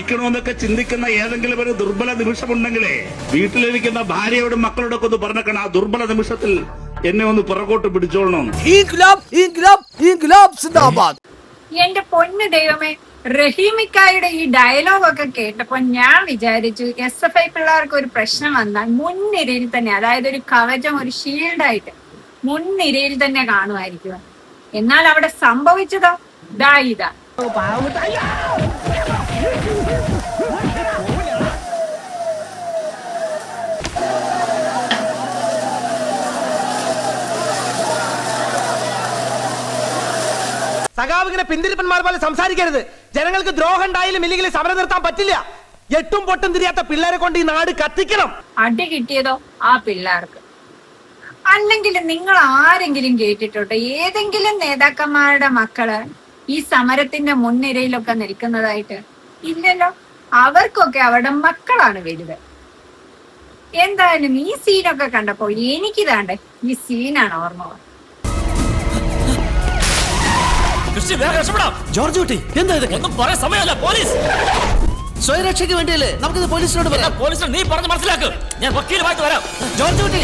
മരിക്കണമെന്നൊക്കെ ചിന്തിക്കുന്ന ഏതെങ്കിലും ഒരു ദുർബല നിമിഷമുണ്ടെങ്കിലേ വീട്ടിലിരിക്കുന്ന ഭാര്യയോടും മക്കളോടൊക്കെ ഒന്ന് പറഞ്ഞേക്കണം, ആ ദുർബല നിമിഷത്തിൽ എന്നെ ഒന്ന് പുറകോട്ട് പിടിച്ചോളണം. എന്റെ പൊന്നു ദൈവമേ, റഹീമിക്കായുടെ ഈ ഡയലോഗൊക്കെ കേട്ടപ്പോ ഞാൻ വിചാരിച്ചു SFI പിള്ളേർക്ക് ഒരു പ്രശ്നം വന്നാൽ മുൻനിരയിൽ തന്നെ, അതായത് ഒരു കവചം, ഒരു ഷീൽഡായിട്ട് മുൻനിരയിൽ തന്നെ കാണുമായിരിക്കും. എന്നാൽ അവിടെ സംഭവിച്ചതോ ഇതാ. സഖാവിങ്ങനെ പിന്തിരിപ്പന്മാർ പോലെ സംസാരിക്കരുത്. ജനങ്ങൾക്ക് ദ്രോഹം ഉണ്ടായാലും ഇല്ലെങ്കിൽ സമരം നിർത്താൻ പറ്റില്ല. എട്ടും പൊട്ടും തിരിയാത്ത പിള്ളേരെ കൊണ്ട് ഈ നാട് കത്തിക്കണം. അടി കിട്ടിയതോ ആ പിള്ളേർക്ക്. അല്ലെങ്കിൽ നിങ്ങൾ ആരെങ്കിലും കേട്ടിട്ടോട്ടെ ഏതെങ്കിലും നേതാക്കന്മാരുടെ മക്കള് ഈ സമരത്തിന്റെ മുൻനിരയിലൊക്കെ നിൽക്കുന്നതായിട്ട്? ഇല്ലല്ലോ. അവർക്കൊക്കെ അവരുടെ മക്കളാണ് വലുത്. എന്തായാലും ഈ സീനൊക്കെ കണ്ടപ്പോ എനിക്കിതാണ്ടേ ഈ സീനാണ് ഓർമ്മ വന്നത്. ജോർജ് കുട്ടി, എന്താ ഇത്? ഒന്നും പറയാൻ സമയമല്ല. പോലീസ് സ്വയരക്ഷയ്ക്ക് വേണ്ടിയല്ലേ നമുക്കിത് പോലീസിനോട് പറയാം. പോലീസിനെ നീ പറഞ്ഞ് മനസ്സിലാക്ക്. ഞാൻ വക്കീലുമായിട്ട് വരാം. ജോർജ് കുട്ടി,